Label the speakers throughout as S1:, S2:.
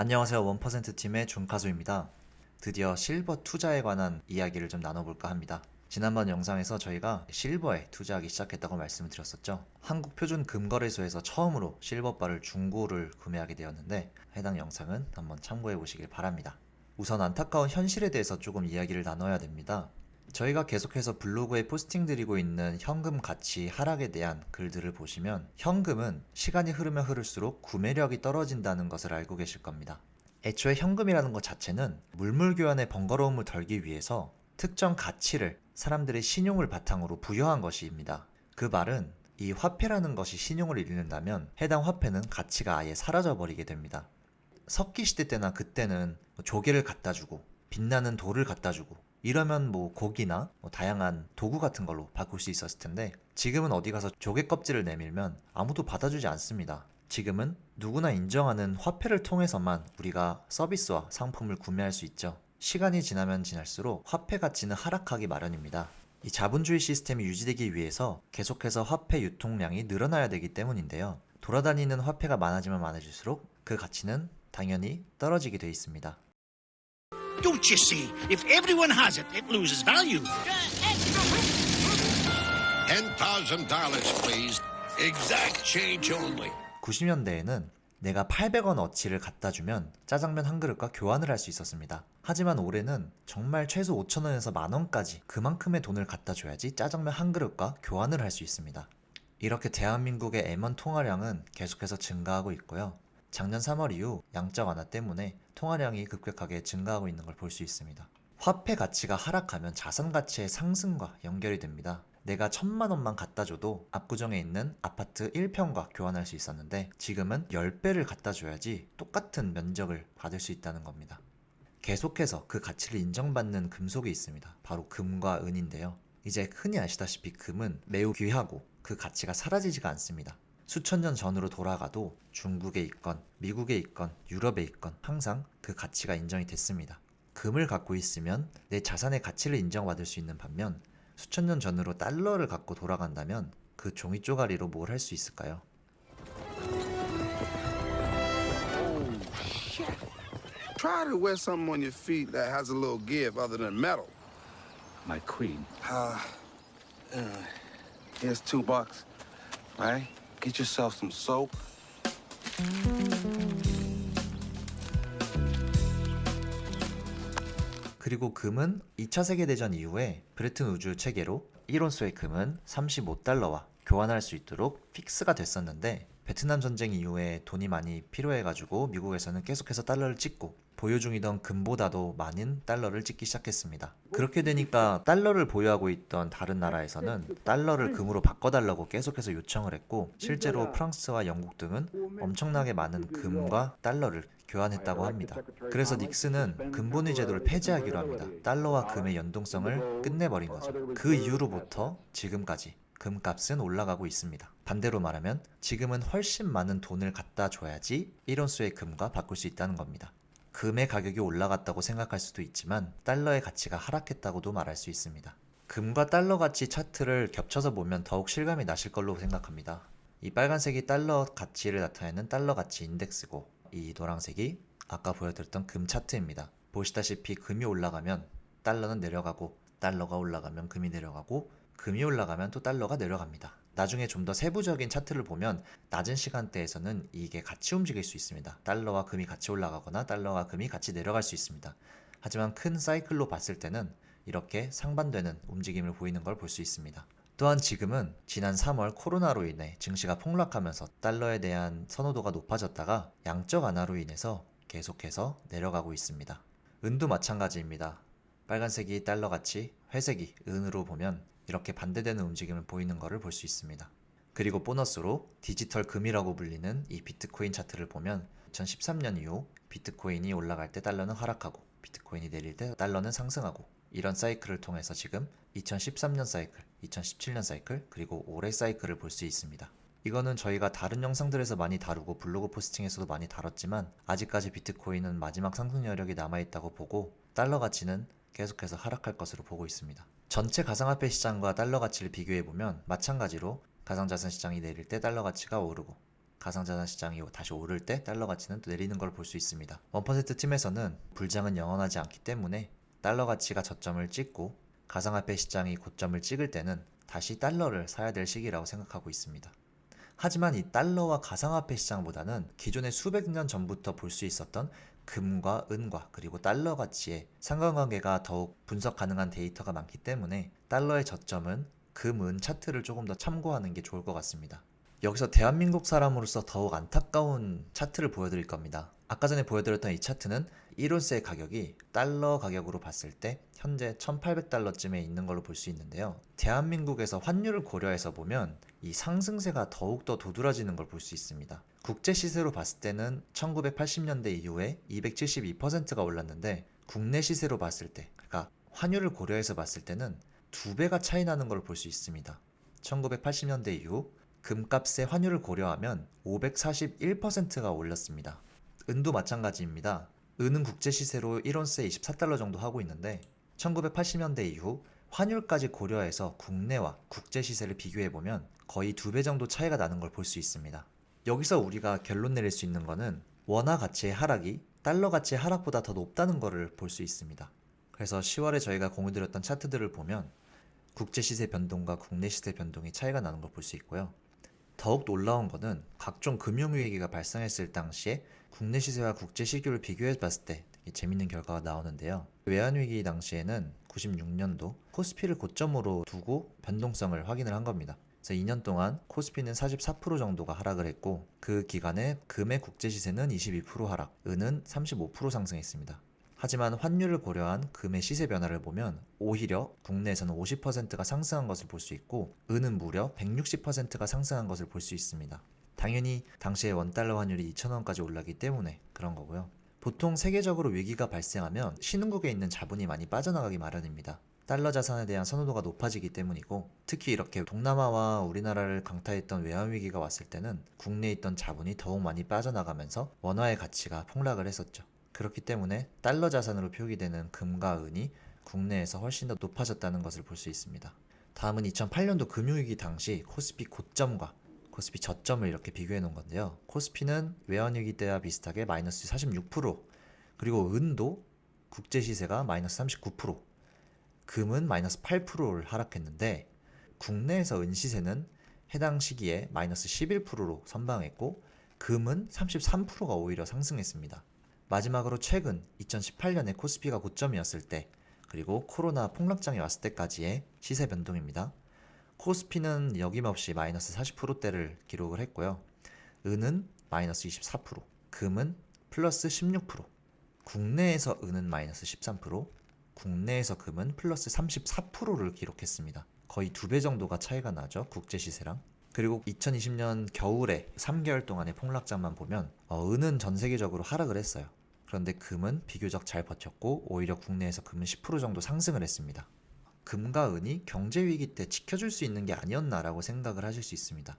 S1: 안녕하세요. 1% 팀의 준카수입니다. 드디어 실버 투자에 관한 이야기를 좀 나눠볼까 합니다. 지난번 영상에서 저희가 실버에 투자하기 시작했다고 말씀을 드렸었죠. 한국표준금거래소에서 처음으로 실버바를 중고를 구매하게 되었는데 해당 영상은 한번 참고해 보시길 바랍니다. 우선 안타까운 현실에 대해서 조금 이야기를 나눠야 됩니다. 저희가 계속해서 블로그에 포스팅 드리고 있는 현금 가치 하락에 대한 글들을 보시면 현금은 시간이 흐르면 흐를수록 구매력이 떨어진다는 것을 알고 계실 겁니다. 애초에 현금이라는 것 자체는 물물교환의 번거로움을 덜기 위해서 특정 가치를 사람들의 신용을 바탕으로 부여한 것입니다. 그 말은 이 화폐라는 것이 신용을 잃는다면 해당 화폐는 가치가 아예 사라져버리게 됩니다. 석기시대 때나 그때는 조개를 갖다주고 빛나는 돌을 갖다주고 이러면 고기나 다양한 도구 같은 걸로 바꿀 수 있었을 텐데 지금은 어디 가서 조개 껍질을 내밀면 아무도 받아주지 않습니다. 지금은 누구나 인정하는 화폐를 통해서만 우리가 서비스와 상품을 구매할 수 있죠. 시간이 지나면 지날수록 화폐 가치는 하락하기 마련입니다. 이 자본주의 시스템이 유지되기 위해서 계속해서 화폐 유통량이 늘어나야 되기 때문인데요. 돌아다니는 화폐가 많아지면 많아질수록 그 가치는 당연히 떨어지게 돼 있습니다.
S2: Don't you see? If everyone has it, it loses value. $10,000, please. Exact change only.
S1: 90년대에는 내가 800원어치를 갖다 주면 짜장면 한 그릇과 교환을 할 수 있었습니다. 하지만 올해는 정말 최소 5,000원에서 만원까지 그만큼의 돈을 갖다 줘야지 짜장면 한 그릇과 교환을 할 수 있습니다. 이렇게 대한민국의 M1 통화량은 계속해서 증가하고 있고요. 작년 3월 이후 양적 완화 때문에 통화량이 급격하게 증가하고 있는 걸 볼 수 있습니다. 화폐 가치가 하락하면 자산 가치의 상승과 연결이 됩니다. 내가 1,000만 원만 갖다 줘도 압구정에 있는 아파트 1평과 교환할 수 있었는데 지금은 10배를 갖다 줘야지 똑같은 면적을 받을 수 있다는 겁니다. 계속해서 그 가치를 인정받는 금속이 있습니다. 바로 금과 은인데요. 이제 흔히 아시다시피 금은 매우 귀하고 그 가치가 사라지지가 않습니다. 수천 년 전으로 돌아가도 중국에 있건 미국에 있건 유럽에 있건 항상 그 가치가 인정이 됐습니다. 금을 갖고 있으면 내 자산의 가치를 인정받을 수 있는 반면 수천 년 전으로 달러를 갖고 돌아간다면 그 종이 쪼가리로 뭘 할 수 있을까요?
S3: Try to wear something on your feet that has a little give other than metal.
S4: My queen.
S3: Here's $2. Right? Get yourself some soap.
S1: 그리고 금은 2차 세계대전 이후에 브레튼 우주 체계로 1온스의 금은 35달러와 교환할 수 있도록 픽스가 됐었는데 베트남 전쟁 이후에 돈이 많이 필요해가지고 미국에서는 계속해서 달러를 찍고 보유 중이던 금보다도 많은 달러를 찍기 시작했습니다. 그렇게 되니까 달러를 보유하고 있던 다른 나라에서는 달러를 금으로 바꿔달라고 계속해서 요청을 했고 실제로 프랑스와 영국 등은 엄청나게 많은 금과 달러를 교환했다고 합니다. 그래서 닉슨은 금본위 제도를 폐지하기로 합니다. 달러와 금의 연동성을 끝내버린 거죠. 그 이후로부터 지금까지 금값은 올라가고 있습니다. 반대로 말하면 지금은 훨씬 많은 돈을 갖다 줘야지 1온스의 금과 바꿀 수 있다는 겁니다. 금의 가격이 올라갔다고 생각할 수도 있지만 달러의 가치가 하락했다고도 말할 수 있습니다. 금과 달러 가치 차트를 겹쳐서 보면 더욱 실감이 나실 걸로 생각합니다. 이 빨간색이 달러 가치를 나타내는 달러 가치 인덱스고 이 노란색이 아까 보여드렸던 금 차트입니다. 보시다시피 금이 올라가면 달러는 내려가고 달러가 올라가면 금이 내려가고 금이 올라가면 또 달러가 내려갑니다. 나중에 좀 더 세부적인 차트를 보면 낮은 시간대에서는 이게 같이 움직일 수 있습니다. 달러와 금이 같이 올라가거나 달러와 금이 같이 내려갈 수 있습니다. 하지만 큰 사이클로 봤을 때는 이렇게 상반되는 움직임을 보이는 걸 볼 수 있습니다. 또한 지금은 지난 3월 코로나로 인해 증시가 폭락하면서 달러에 대한 선호도가 높아졌다가 양적 완화로 인해서 계속해서 내려가고 있습니다. 은도 마찬가지입니다. 빨간색이 달러 가치, 회색이 은으로 보면 이렇게 반대되는 움직임을 보이는 것을 볼 수 있습니다. 그리고 보너스로 디지털 금이라고 불리는 이 비트코인 차트를 보면 2013년 이후 비트코인이 올라갈 때 달러는 하락하고 비트코인이 내릴 때 달러는 상승하고 이런 사이클을 통해서 지금 2013년 사이클, 2017년 사이클, 그리고 올해 사이클을 볼 수 있습니다. 이거는 저희가 다른 영상들에서 많이 다루고 블로그 포스팅에서도 많이 다뤘지만 아직까지 비트코인은 마지막 상승 여력이 남아있다고 보고 달러 가치는 계속해서 하락할 것으로 보고 있습니다. 전체 가상화폐 시장과 달러 가치를 비교해보면 마찬가지로 가상자산 시장이 내릴 때 달러 가치가 오르고 가상자산 시장이 다시 오를 때 달러 가치는 또 내리는 걸 볼 수 있습니다. 1% 팀에서는 불장은 영원하지 않기 때문에 달러 가치가 저점을 찍고 가상화폐 시장이 고점을 찍을 때는 다시 달러를 사야 될 시기라고 생각하고 있습니다. 하지만 이 달러와 가상화폐 시장보다는 기존의 수백 년 전부터 볼 수 있었던 금과 은과 그리고 달러 가치의 상관관계가 더욱 분석 가능한 데이터가 많기 때문에 달러의 저점은 금, 은 차트를 조금 더 참고하는 게 좋을 것 같습니다. 여기서 대한민국 사람으로서 더욱 안타까운 차트를 보여드릴 겁니다. 아까 전에 보여드렸던 이 차트는 1온스의 가격이 달러 가격으로 봤을 때 현재 1800달러쯤에 있는 걸로 볼 수 있는데요. 대한민국에서 환율을 고려해서 보면 이 상승세가 더욱더 도드라지는 걸 볼 수 있습니다. 국제 시세로 봤을 때는 1980년대 이후에 272%가 올랐는데 국내 시세로 봤을 때, 그러니까 환율을 고려해서 봤을 때는 2배가 차이 나는 걸 볼 수 있습니다. 1980년대 이후 금값의 환율을 고려하면 541%가 올랐습니다. 은도 마찬가지입니다. 은은 국제 시세로 1온스에 24달러 정도 하고 있는데 1980년대 이후 환율까지 고려해서 국내와 국제 시세를 비교해보면 거의 2배 정도 차이가 나는 걸 볼 수 있습니다. 여기서 우리가 결론 내릴 수 있는 거는 원화 가치의 하락이 달러 가치의 하락보다 더 높다는 것을 볼 수 있습니다. 그래서 10월에 저희가 공유드렸던 차트들을 보면 국제 시세 변동과 국내 시세 변동이 차이가 나는 걸 볼 수 있고요. 더욱 놀라운 것은 각종 금융위기가 발생했을 당시에 국내 시세와 국제 시기를 비교해 봤을 때 재밌는 결과가 나오는데요. 외환위기 당시에는 96년도 코스피를 고점으로 두고 변동성을 확인을 한 겁니다. 그래서 2년 동안 코스피는 44% 정도가 하락을 했고 그 기간에 금의 국제 시세는 22% 하락, 은은 35% 상승했습니다. 하지만 환율을 고려한 금의 시세 변화를 보면 오히려 국내에서는 50%가 상승한 것을 볼 수 있고 은은 무려 160%가 상승한 것을 볼 수 있습니다. 당연히 당시에 원달러 환율이 2,000원까지 올랐기 때문에 그런 거고요. 보통 세계적으로 위기가 발생하면 신흥국에 있는 자본이 많이 빠져나가기 마련입니다. 달러 자산에 대한 선호도가 높아지기 때문이고 특히 이렇게 동남아와 우리나라를 강타했던 외환위기가 왔을 때는 국내에 있던 자본이 더욱 많이 빠져나가면서 원화의 가치가 폭락을 했었죠. 그렇기 때문에 달러 자산으로 표기되는 금과 은이 국내에서 훨씬 더 높아졌다는 것을 볼 수 있습니다. 다음은 2008년도 금융위기 당시 코스피 고점과 코스피 저점을 이렇게 비교해 놓은 건데요. 코스피는 외환위기 때와 비슷하게 마이너스 46%, 그리고 은도 국제 시세가 마이너스 39%, 금은 마이너스 8%를 하락했는데 국내에서 은 시세는 해당 시기에 마이너스 11%로 선방했고 금은 33%가 오히려 상승했습니다. 마지막으로 최근 2018년에 코스피가 고점이었을 때 그리고 코로나 폭락장이 왔을 때까지의 시세 변동입니다. 코스피는 여김없이 마이너스 40%대를 기록을 했고요. 은은 마이너스 24%, 금은 플러스 16%, 국내에서 은은 마이너스 13%, 국내에서 금은 플러스 34%를 기록했습니다. 거의 2배 정도가 차이가 나죠, 국제 시세랑. 그리고 2020년 겨울에 3개월 동안의 폭락장만 보면 은은 전 세계적으로 하락을 했어요. 그런데 금은 비교적 잘 버텼고 오히려 국내에서 금은 10% 정도 상승을 했습니다. 금과 은이 경제위기 때 지켜줄 수 있는 게 아니었나라고 생각을 하실 수 있습니다.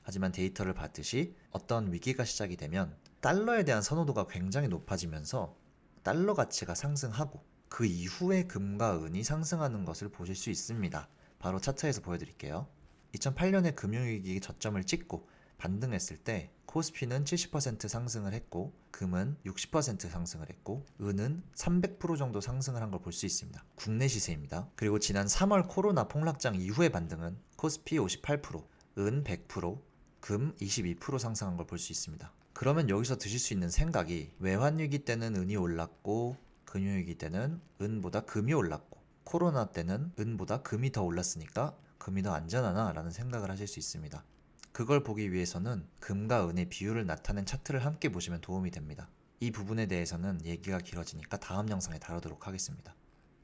S1: 하지만 데이터를 봤듯이 어떤 위기가 시작이 되면 달러에 대한 선호도가 굉장히 높아지면서 달러 가치가 상승하고 그 이후에 금과 은이 상승하는 것을 보실 수 있습니다. 바로 차트에서 보여드릴게요. 2008년에 금융위기 저점을 찍고 반등했을 때 코스피는 70% 상승을 했고 금은 60% 상승을 했고 은은 300% 정도 상승을 한 걸 볼 수 있습니다. 국내 시세입니다. 그리고 지난 3월 코로나 폭락장 이후의 반등은 코스피 58%, 은 100%, 금 22% 상승한 걸 볼 수 있습니다. 그러면 여기서 드실 수 있는 생각이 외환위기 때는 은이 올랐고 금융위기 때는 은보다 금이 올랐고 코로나 때는 은보다 금이 더 올랐으니까 금이 더 안전하나 라는 생각을 하실 수 있습니다. 그걸 보기 위해서는 금과 은의 비율을 나타낸 차트를 함께 보시면 도움이 됩니다. 이 부분에 대해서는 얘기가 길어지니까 다음 영상에 다루도록 하겠습니다.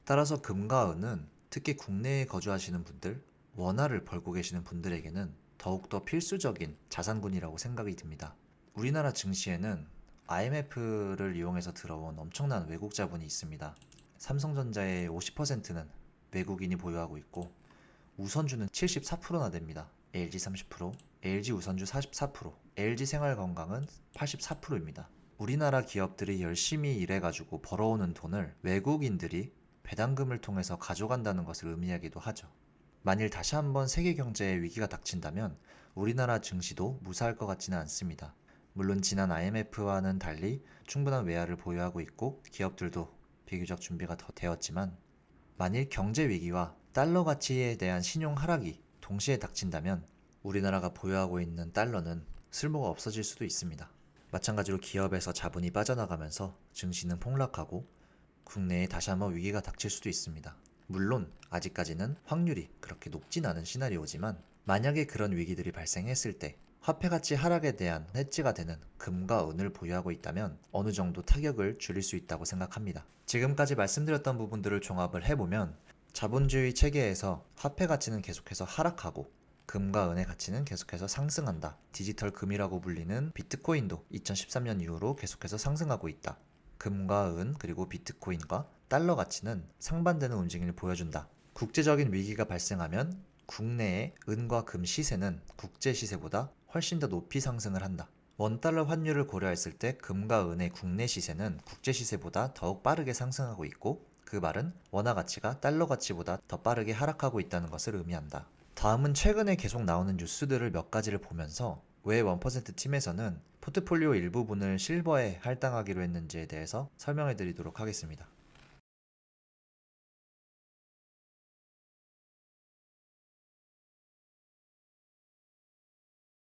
S1: 따라서 금과 은은 특히 국내에 거주하시는 분들, 원화를 벌고 계시는 분들에게는 더욱더 필수적인 자산군이라고 생각이 듭니다. 우리나라 증시에는 IMF를 이용해서 들어온 엄청난 외국 자본이 있습니다. 삼성전자의 50%는 외국인이 보유하고 있고 우선주는 74%나 됩니다. LG 30%, LG 우선주 44%, LG 생활건강은 84%입니다. 우리나라 기업들이 열심히 일해가지고 벌어오는 돈을 외국인들이 배당금을 통해서 가져간다는 것을 의미하기도 하죠. 만일 다시 한번 세계 경제에 위기가 닥친다면 우리나라 증시도 무사할 것 같지는 않습니다. 물론 지난 IMF와는 달리 충분한 외화를 보유하고 있고 기업들도 비교적 준비가 더 되었지만 만일 경제 위기와 달러 가치에 대한 신용 하락이 동시에 닥친다면 우리나라가 보유하고 있는 달러는 쓸모가 없어질 수도 있습니다. 마찬가지로 기업에서 자본이 빠져나가면서 증시는 폭락하고 국내에 다시 한번 위기가 닥칠 수도 있습니다. 물론 아직까지는 확률이 그렇게 높진 않은 시나리오지만 만약에 그런 위기들이 발생했을 때 화폐 가치 하락에 대한 해지가 되는 금과 은을 보유하고 있다면 어느 정도 타격을 줄일 수 있다고 생각합니다. 지금까지 말씀드렸던 부분들을 종합을 해보면 자본주의 체계에서 화폐 가치는 계속해서 하락하고 금과 은의 가치는 계속해서 상승한다. 디지털 금이라고 불리는 비트코인도 2013년 이후로 계속해서 상승하고 있다. 금과 은 그리고 비트코인과 달러 가치는 상반되는 움직임을 보여준다. 국제적인 위기가 발생하면 국내의 은과 금 시세는 국제 시세보다 훨씬 더 높이 상승을 한다. 원달러 환율을 고려했을 때 금과 은의 국내 시세는 국제 시세보다 더욱 빠르게 상승하고 있고 그 말은 원화 가치가 달러 가치보다 더 빠르게 하락하고 있다는 것을 의미한다. 다음은 최근에 계속 나오는 뉴스들을 몇 가지를 보면서 왜 1% 팀에서는 포트폴리오 일부분을 실버에 할당하기로 했는지에 대해서 설명해 드리도록 하겠습니다.